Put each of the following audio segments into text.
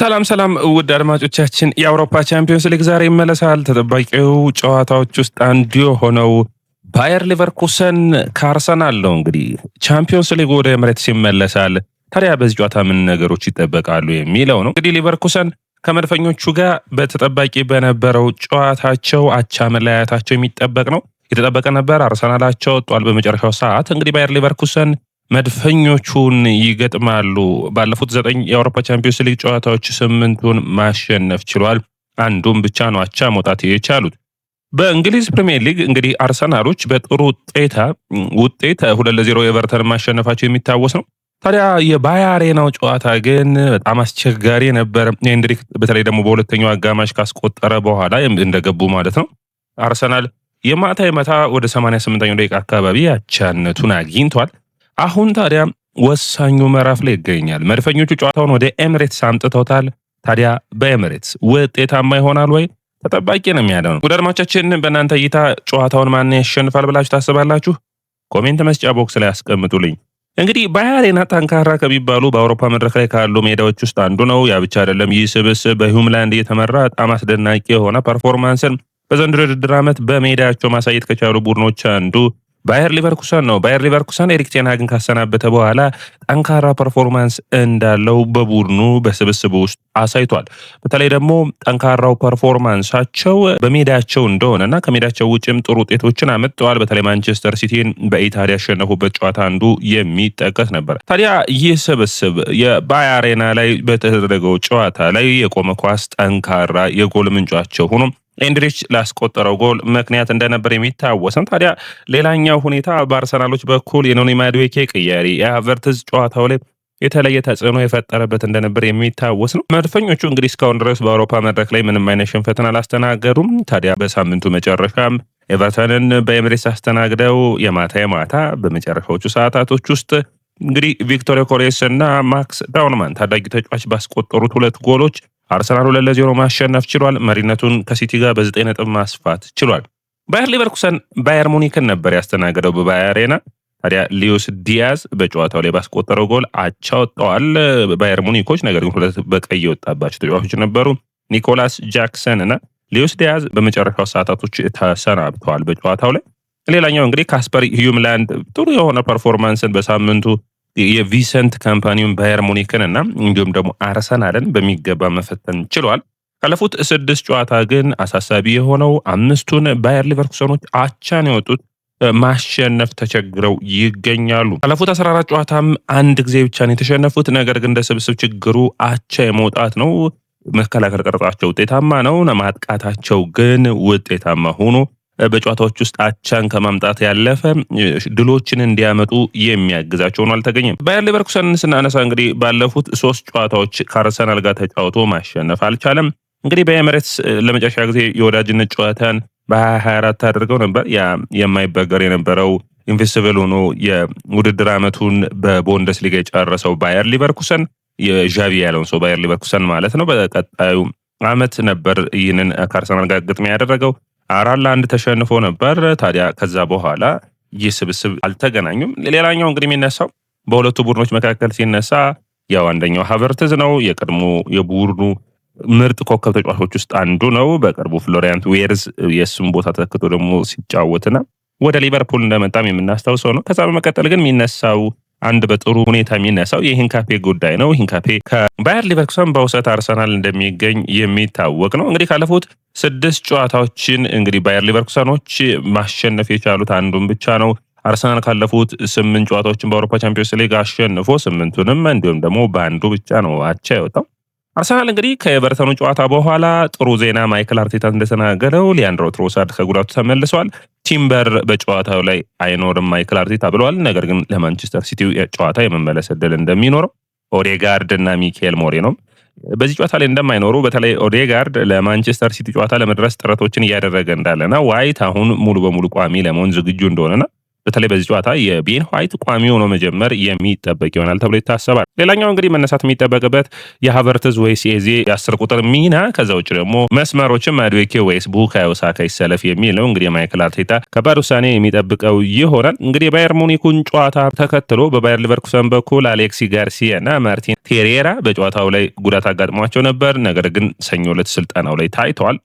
ሰላም ውድ አድማጮቻችን የአውሮፓ ቻምፒዮንስ ሊግ ዛሬ ይመለሳል። ተጠባቂው ጨዋታዎች ውስጥ አንዱ የሆነው ባየር ሊቨርኩሰን ከአርሰናል ነው። እንግዲህ ቻምፒዮንስ ሊግ ወደ ኤምሬትስ ይመለሳል። ታዲያ በዚህ ጨዋታ ምን ነገሮች ይጠበቃሉ የሚለው ነው። እንግዲህ ሊቨርኩሰን ከመድፈኞቹ ጋር በተጠባቂ በነበረው ጨዋታቸው አቻ መለያየታቸው የሚጠበቅ ነው። የተጠበቀ ነበር። አርሰናላቸው ወጥቷል በመጨረሻው ሰዓት። እንግዲህ ባየር ሊቨርኩሰን መድፈኞቹን ይገጥማሉ። ባለፉት 9 የአውሮፓ ቻምፒዮንስ ሊግ ጨዋታዎች 8ቱን ማሸነፍ ችሏል። አንዱም ብቻ ነው አቻ መውጣት የቻሉት። በእንግሊዝ ፕሪሚየር ሊግ እንግዲህ አርሰናሎች በጥሩ ውጤት 2-0 ኤቨርተን ማሸነፋቸው የሚታወስ ነው። ታዲያ የባያሬናው ጨዋታ ግን በጣም አስቸጋሪ ነበር። ሄንድሪክ በተለይ ደግሞ በሁለተኛው አጋማሽ ካስቆጠረ በኋላ እንደገቡ ማለት ነው። አርሰናል የማታ ወደ 88ኛው ደቂቃ አካባቢ አቻነቱን አግኝቷል። አሁን ታዲያ ወሳኙ ምዕራፍ ላይ ይገኛል። መድፈኞቹ ጨዋታውን ወደ ኤምሬትስ አምጥተውታል። ታዲያ በኤምሬትስ ውጤታማ ይሆናል ወይ? ተጠባቂ ነው የሚያለው ነው። ወደ አድማጮቻችን በእናንተ እይታ ጨዋታውን ማን ያሸንፋል ብላችሁ ታስባላችሁ? ኮሜንት መስጫ ቦክስ ላይ አስቀምጡልኝ። እንግዲህ ባያሬና ጠንካራ ከሚባሉ በአውሮፓ መድረክ ላይ ካሉ ሜዳዎች ውስጥ አንዱ ነው። ያ ብቻ አይደለም። ይህ ስብስብ በሁምላንድ እየተመራ በጣም አስደናቂ የሆነ ፐርፎርማንስን በዘንድሮ የውድድር ዓመት በሜዳቸው ማሳየት ከቻሉ ቡድኖች አንዱ ባየር ሊቨርኩሰን ነው። ባየር ሊቨርኩሰን ኤሪክ ቴን ሃግን ካሰናበተ በኋላ ጠንካራ ፐርፎርማንስ እንዳለው በቡድኑ በስብስቡ ውስጥ አሳይቷል። በተለይ ደግሞ ጠንካራው ፐርፎርማንሳቸው በሜዳቸው እንደሆነና ከሜዳቸው ውጭም ጥሩ ውጤቶችን አመጥተዋል። በተለይ ማንቸስተር ሲቲን በኢታሊያ ያሸነፉበት ጨዋታ አንዱ የሚጠቀስ ነበር። ታዲያ ይህ ስብስብ የባያሬና ላይ በተደረገው ጨዋታ ላይ የቆመ ኳስ ጠንካራ የጎል ምንጫቸው ሆኖ ኤንድሪች ላስቆጠረው ጎል ምክንያት እንደነበር የሚታወስ ነው። ታዲያ ሌላኛው ሁኔታ በአርሰናሎች በኩል የኖኒ ማዱዌኬ ቅያሪ የሃቨርትዝ ጨዋታው ላይ የተለየ ተጽዕኖ የፈጠረበት እንደነበር የሚታወስ ነው። መድፈኞቹ እንግዲህ እስካሁን ድረስ በአውሮፓ መድረክ ላይ ምንም አይነት ሽንፈትን አላስተናገዱም። ታዲያ በሳምንቱ መጨረሻም ኤቨርተንን በኤምሬትስ አስተናግደው የማታ በመጨረሻዎቹ ሰዓታቶች ውስጥ እንግዲህ ቪክቶር ዮኬሬስ እና ማክስ ዳውንማን ታዳጊ ተጫዋች ባስቆጠሩት 2 ጎሎች አርሰናል 2-0 ማሸነፍ ችሏል። መሪነቱን ከሲቲ ጋር በ9 ነጥብ ማስፋት ችሏል። ባየር ሊቨርኩሰን ባየር ሙኒክን ነበር ያስተናገደው በባያሬና። ታዲያ ሊዩስ ዲያዝ በጨዋታው ላይ ባስቆጠረው ጎል አቻ ወጥተዋል ባየር ሙኒኮች። ነገር ግን 2 በቀይ የወጣባቸው ተጫዋቾች ነበሩ። ኒኮላስ ጃክሰን እና ሊዩስ ዲያዝ በመጨረሻው ሰዓታቶች ተሰናብተዋል በጨዋታው ላይ። ሌላኛው እንግዲህ ካስፐር ሁምላንድ ጥሩ የሆነ ፐርፎርማንስን በሳምንቱ የቪሰንት ካምፓኒውን ባየር ሙኒክን እና እንዲሁም ደግሞ አርሰናልን በሚገባ መፈተን ችሏል። ካለፉት 6 ጨዋታ ግን አሳሳቢ የሆነው 5ቱን ባየር ሊቨርኩሰኖች አቻን የወጡት ማሸነፍ ተቸግረው ይገኛሉ። ካለፉት 14 ጨዋታም አንድ ጊዜ ብቻ ነው የተሸነፉት። ነገር ግን እንደ ስብስብ ችግሩ አቻ የመውጣት ነው። መከላከል ቅርጻቸው ውጤታማ ነው። ማጥቃታቸው ግን ውጤታማ ሆኖ በጨዋታዎች ውስጥ አቻን ከማምጣት ያለፈ ድሎችን እንዲያመጡ የሚያግዛቸው ነው አልተገኘም። ባየር ሊቨርኩሰንን ስናነሳ እንግዲህ ባለፉት 3 ጨዋታዎች ከአርሰናል ጋር ተጫውቶ ማሸነፍ አልቻለም። እንግዲህ በኤምሬትስ ለመጨረሻ ጊዜ የወዳጅነት ጨዋታን በ2024 አድርገው ነበር። ያ የማይበገር የነበረው ኢንቪንሲብል ሆኖ የውድድር ዓመቱን በቡንደስሊጋ የጨረሰው ባየር ሊቨርኩሰን የዣቪ አሎንሶ ባየር ሊቨርኩሰን ማለት ነው በቀጣዩ ዓመት ነበር ይህንን ከአርሰናል ጋር ግጥሚያ ያደረገው። 4-1 ተሸንፎ ነበር። ታዲያ ከዛ በኋላ ይህ ስብስብ አልተገናኙም። ሌላኛው እንግዲህ የሚነሳው በሁለቱ ቡድኖች መካከል ሲነሳ ያው አንደኛው ሃቨርትዝ ነው። የቀድሞ የቡድኑ ምርጥ ኮከብ ተጫዋቾች ውስጥ አንዱ ነው። በቅርቡ ፍሎሪያን ዌርዝ የእሱም ቦታ ተተክቶ ደግሞ ሲጫወትና ወደ ሊቨርፑል እንደመጣም የምናስታውሰው ነው። ከዛ በመቀጠል ግን የሚነሳው አንድ በጥሩ ሁኔታ የሚነሳው የሂንካፔ ጉዳይ ነው። ሂንካፔ ከባየር ሊቨርኩሰን በውሰት አርሰናል እንደሚገኝ የሚታወቅ ነው። እንግዲህ ካለፉት 6 ጨዋታዎችን እንግዲህ ባየር ሊቨርኩሰኖች ማሸነፍ የቻሉት አንዱን ብቻ ነው። አርሰናል ካለፉት 8 ጨዋታዎችን በአውሮፓ ቻምፒዮንስ ሊግ አሸንፎ 8ቱንም እንዲሁም ደግሞ በአንዱ ብቻ ነው አቻ የወጣው። አርሰናል እንግዲህ ከኤቨርተኑ ጨዋታ በኋላ ጥሩ ዜና ማይክል አርቴታ እንደተናገረው ሊያንድሮ ትሮሳርድ ከጉዳቱ ተመልሷል። ቲምበር በጨዋታው ላይ አይኖርም ማይክል አርቴታ ብለዋል። ነገር ግን ለማንቸስተር ሲቲ ጨዋታ የመመለስ ዕድል እንደሚኖረው ኦዴጋርድ እና ሚካኤል ሞሬኖም በዚህ ጨዋታ ላይ እንደማይኖሩ፣ በተለይ ኦዴጋርድ ለማንቸስተር ሲቲ ጨዋታ ለመድረስ ጥረቶችን እያደረገ እንዳለና ዋይት አሁን ሙሉ በሙሉ ቋሚ ለመሆን ዝግጁ እንደሆነና በተለይ በዚህ ጨዋታ የቤን ዋይት ቋሚ ሆኖ መጀመር የሚጠበቅ ይሆናል ተብሎ ይታሰባል። ሌላኛው እንግዲህ መነሳት የሚጠበቅበት የሃቨርትዝ ወይስ የዜ የ10 ቁጥር ሚና፣ ከዛ ውጭ ደግሞ መስመሮችን ማዱዌኬ ወይስ ቡካዮ ሳካ ይሰለፍ የሚል ነው። እንግዲህ ማይክል አርቴታ ከባድ ውሳኔ የሚጠብቀው ይሆናል። እንግዲህ የባየር ሙኒኩን ጨዋታ ተከትሎ በባየር ሊቨርኩሰን በኩል አሌክሲ ጋርሲያ እና ማርቲን ሄሬራ በጨዋታው ላይ ጉዳት አጋጥሟቸው ነበር። ነገር ግን ሰኞ ዕለት ስልጠናው ላይ ታይተዋል።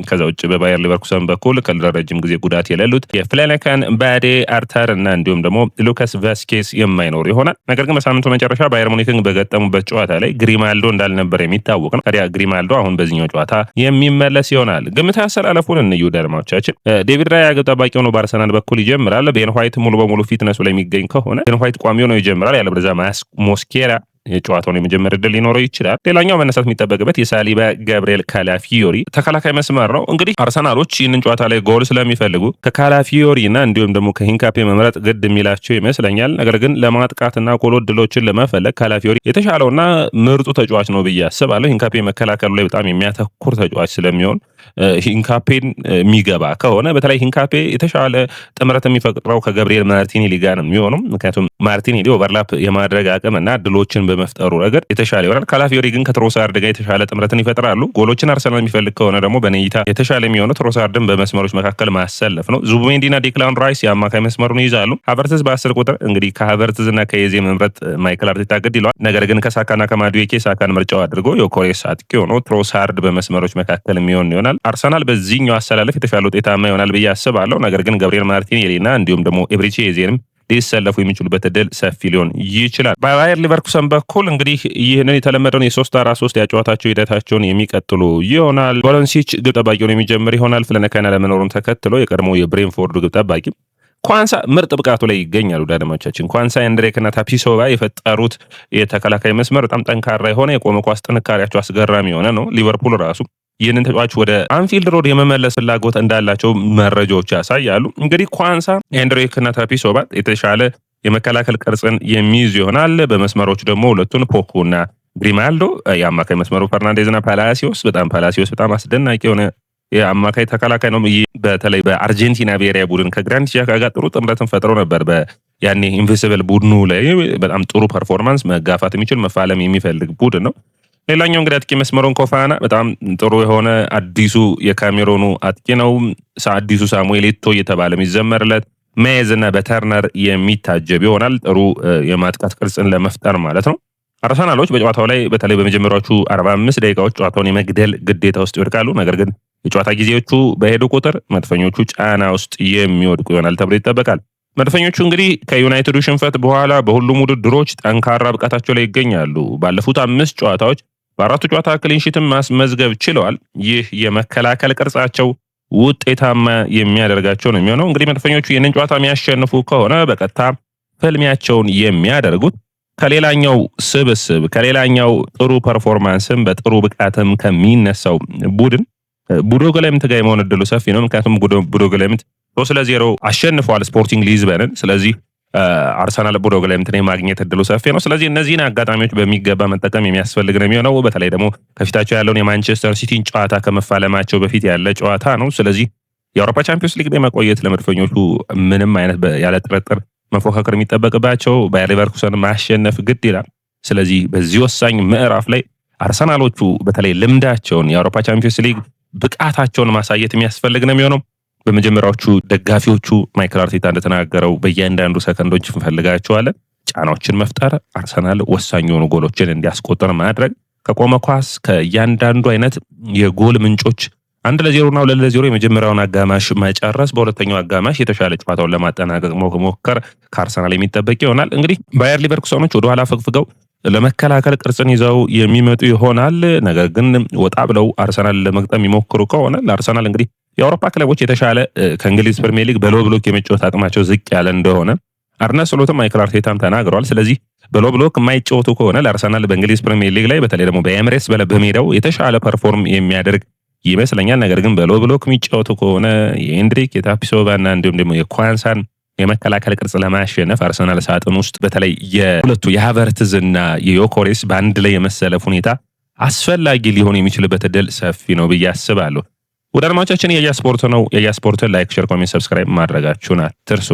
ከዛ ውጭ በባየር ሊቨርኩሰን በኩል ከረጅም ጊዜ ጉዳት የሌሉት የፍላኔካን ባዴ አርተር እና እንዲሁም ደግሞ ሉካስ ቫስኬስ የማይኖር ይሆናል። ነገር ግን በሳምንቱ መጨረሻ ባየር ሙኒክን በገጠሙበት ጨዋታ ላይ ግሪማልዶ እንዳልነበር የሚታወቅ ነው። ታዲያ ግሪማልዶ አሁን በዚህኛው ጨዋታ የሚመለስ ይሆናል። ግምታዊ አሰላለፉን እንዩ አድማጮቻችን። ዴቪድ ራያ ግብ ጠባቂ ሆኖ በአርሰናል በኩል ይጀምራል። ቤን ዋይት ሙሉ በሙሉ ፊትነሱ ላይ የሚገኝ ከሆነ ቤን ዋይት ቋሚ ሆኖ ይጀምራል። ያለበለዚያ ሞስኬራ የጨዋታውን የመጀመር ዕድል ሊኖረው ይችላል። ሌላኛው መነሳት የሚጠበቅበት የሳሊባ ጋብሪኤል ካላፊዮሪ ተከላካይ መስመር ነው። እንግዲህ አርሰናሎች ይህንን ጨዋታ ላይ ጎል ስለሚፈልጉ ከካላፊዮሪ እና እንዲሁም ደግሞ ከሂንካፔ መምረጥ ግድ የሚላቸው ይመስለኛል። ነገር ግን ለማጥቃትና ጎል ዕድሎችን ለመፈለግ ካላፊዮሪ የተሻለውና ምርጡ ተጫዋች ነው ብዬ አስባለሁ። ሂንካፔ መከላከሉ ላይ በጣም የሚያተኩር ተጫዋች ስለሚሆን ሂንካፔን የሚገባ ከሆነ በተለይ ሂንካፔ የተሻለ ጥምረት የሚፈጥረው ከጋብሪኤል ማርቲኔሊ ጋር ነው የሚሆነው። ምክንያቱም ማርቲኔሊ ኦቨርላፕ የማድረግ አቅም እና ድሎችን በመፍጠሩ ረገድ የተሻለ ይሆናል። ካላፊዮሪ ግን ከትሮሳርድ ጋር የተሻለ ጥምረትን ይፈጥራሉ። ጎሎችን አርሰናል የሚፈልግ ከሆነ ደግሞ በነይታ የተሻለ የሚሆነው ትሮሳርድን በመስመሮች መካከል ማሰለፍ ነው። ዙቢሜንዲና ዴክላን ራይስ የአማካይ መስመሩን ይይዛሉ። ሃቨርትዝ በ10 ቁጥር እንግዲህ ከሃቨርትዝ እና ከኤዜ መምረጥ ማይክል አርቴታ ግድ ይለዋል። ነገር ግን ከሳካና ከማዱዌኬ ሳካን ምርጫው አድርጎ የኮሬስ አጥቂ ሆኖ ትሮሳርድ በመስመሮች መካከል የሚሆን ይሆናል። አርሰናል በዚህኛው አሰላለፍ የተሻለ ውጤታማ ይሆናል ብዬ አስባለሁ። ነገር ግን ጋብሪኤል ማርቲኔሊና እንዲሁም ደግሞ ኤብሪቺ ኤዜንም ሊሰለፉ የሚችሉበት እድል ሰፊ ሊሆን ይችላል። በባየር ሊቨርኩሰን በኩል እንግዲህ ይህንን የተለመደውን የ3-4-3 ያጨዋታቸው ሂደታቸውን የሚቀጥሉ ይሆናል። ቮለንሲች ግብ ጠባቂውን የሚጀምር ይሆናል። ፍለነካና ለመኖሩን ተከትሎ የቀድሞ የብሬንፎርዱ ግብ ጠባቂ ኳንሳ ምርጥ ብቃቱ ላይ ይገኛሉ። ዳድማቻችን ኳንሳ ኤንድሪክና ታፒሶቫ የፈጠሩት የተከላካይ መስመር በጣም ጠንካራ የሆነ የቆመ ኳስ ጥንካሬያቸው አስገራሚ የሆነ ነው። ሊቨርፑል ራሱ ይህንን ተጫዋች ወደ አንፊልድ ሮድ የመመለስ ፍላጎት እንዳላቸው መረጃዎች ያሳያሉ። እንግዲህ ኳንሳ ኤንድሪክና ታፒሶቫ የተሻለ የመከላከል ቅርጽን የሚይዙ ይሆናል። በመስመሮች ደግሞ ሁለቱን ፖኩና ግሪማልዶ፣ የአማካይ መስመሩ ፈርናንዴዝና ፓላሲዮስ በጣም አስደናቂ የሆነ የአማካይ ተከላካይ ነው። በተለይ በአርጀንቲና ብሔራዊ ቡድን ከግራኒት ዣካ ጋር ጥሩ ጥምረትን ፈጥሮ ነበር። ያኔ ኢንቪሲብል ቡድኑ ላይ በጣም ጥሩ ፐርፎርማንስ መጋፋት የሚችል መፋለም የሚፈልግ ቡድን ነው። ሌላኛው እንግዲህ አጥቂ መስመሩን ኮፋና በጣም ጥሩ የሆነ አዲሱ የካሜሮኑ አጥቂ ነው። አዲሱ ሳሙኤል ኤቶ እየተባለ የሚዘመርለት ሜዝ እና በተርነር የሚታጀብ ይሆናል። ጥሩ የማጥቃት ቅርጽን ለመፍጠር ማለት ነው። አርሰናሎች በጨዋታው ላይ በተለይ በመጀመሪያዎቹ 45 ደቂቃዎች ጨዋታውን የመግደል ግዴታ ውስጥ ይወድቃሉ። ነገር ግን የጨዋታ ጊዜዎቹ በሄዱ ቁጥር መድፈኞቹ ጫና ውስጥ የሚወድቁ ይሆናል ተብሎ ይጠበቃል። መድፈኞቹ እንግዲህ ከዩናይትዱ ሽንፈት በኋላ በሁሉም ውድድሮች ጠንካራ ብቃታቸው ላይ ይገኛሉ። ባለፉት 5 ጨዋታዎች በአራቱ ጨዋታ ክሊንሺትን ማስመዝገብ ችለዋል። ይህ የመከላከል ቅርጻቸው ውጤታማ የሚያደርጋቸው ነው የሚሆነው። እንግዲህ መድፈኞቹ ይህንን ጨዋታ የሚያሸንፉ ከሆነ በቀጥታ ፍልሚያቸውን የሚያደርጉት ከሌላኛው ስብስብ ከሌላኛው ጥሩ ፐርፎርማንስም በጥሩ ብቃትም ከሚነሳው ቡድን ቦዶ ግሊምት ጋር የመሆን እድሉ ሰፊ ነው። ምክንያቱም ቦዶ ግሊምት 3-0 አሸንፏል ስፖርቲንግ ሊዝበንን። ስለዚህ አርሰናል ቦዶ ግሊምትን የማግኘት እድሉ ሰፊ ነው። ስለዚህ እነዚህን አጋጣሚዎች በሚገባ መጠቀም የሚያስፈልግ ነው የሚሆነው። በተለይ ደግሞ ከፊታቸው ያለውን የማንቸስተር ሲቲን ጨዋታ ከመፋለማቸው በፊት ያለ ጨዋታ ነው። ስለዚህ የአውሮፓ ቻምፒዮንስ ሊግ ላይ መቆየት ለመድፈኞቹ ምንም አይነት ያለ ጥርጥር መፎካከር የሚጠበቅባቸው ባየር ሊቨርኩሰን ማሸነፍ ግድ ይላል። ስለዚህ በዚህ ወሳኝ ምዕራፍ ላይ አርሰናሎቹ በተለይ ልምዳቸውን የአውሮፓ ቻምፒዮንስ ሊግ ብቃታቸውን ማሳየት የሚያስፈልግ ነው የሚሆነው። በመጀመሪያዎቹ ደጋፊዎቹ ማይክል አርቴታ እንደተናገረው በእያንዳንዱ ሰከንዶች እንፈልጋቸዋለን። ጫናዎችን መፍጠር፣ አርሰናል ወሳኝ የሆኑ ጎሎችን እንዲያስቆጥር ማድረግ፣ ከቆመ ኳስ ከእያንዳንዱ አይነት የጎል ምንጮች 1-0 እና 2-0 የመጀመሪያውን አጋማሽ መጨረስ፣ በሁለተኛው አጋማሽ የተሻለ ጨዋታውን ለማጠናቀቅ መሞከር ከአርሰናል የሚጠበቅ ይሆናል። እንግዲህ ባየር ሊቨርኩሰኖች ወደ ኋላ ፈግፍገው ለመከላከል ቅርጽን ይዘው የሚመጡ ይሆናል። ነገር ግን ወጣ ብለው አርሰናል ለመግጠም የሚሞክሩ ከሆነ ለአርሰናል እንግዲህ የአውሮፓ ክለቦች የተሻለ ከእንግሊዝ ፕሪሚየር ሊግ በሎ ብሎክ የመጫወት አቅማቸው ዝቅ ያለ እንደሆነ አርነ ስሎትም ማይክል አርቴታም ተናግረዋል። ስለዚህ በሎ ብሎክ የማይጫወቱ ከሆነ ለአርሰናል በእንግሊዝ ፕሪሚየር ሊግ ላይ በተለይ ደግሞ በኤምሬትስ በሜዳው የተሻለ ፐርፎርም የሚያደርግ ይመስለኛል። ነገር ግን በሎ ብሎክ የሚጫወቱ ከሆነ የኤንድሪክ የታፒሶቫ እና እንዲሁም ደግሞ የኳንሳን የመከላከል ቅርጽ ለማሸነፍ አርሰናል ሳጥን ውስጥ በተለይ የሁለቱ የሃቨርትዝ እና የዮኮሬስ በአንድ ላይ የመሰለፍ ሁኔታ አስፈላጊ ሊሆን የሚችልበት እድል ሰፊ ነው ብዬ አስባለሁ። ወደ አድማጮቻችን የያ ስፖርት ነው። የያ ስፖርትን ላይክ፣ ሼር፣ ኮሜንት፣ ሰብስክራይብ ማድረጋችሁን አትርሱ።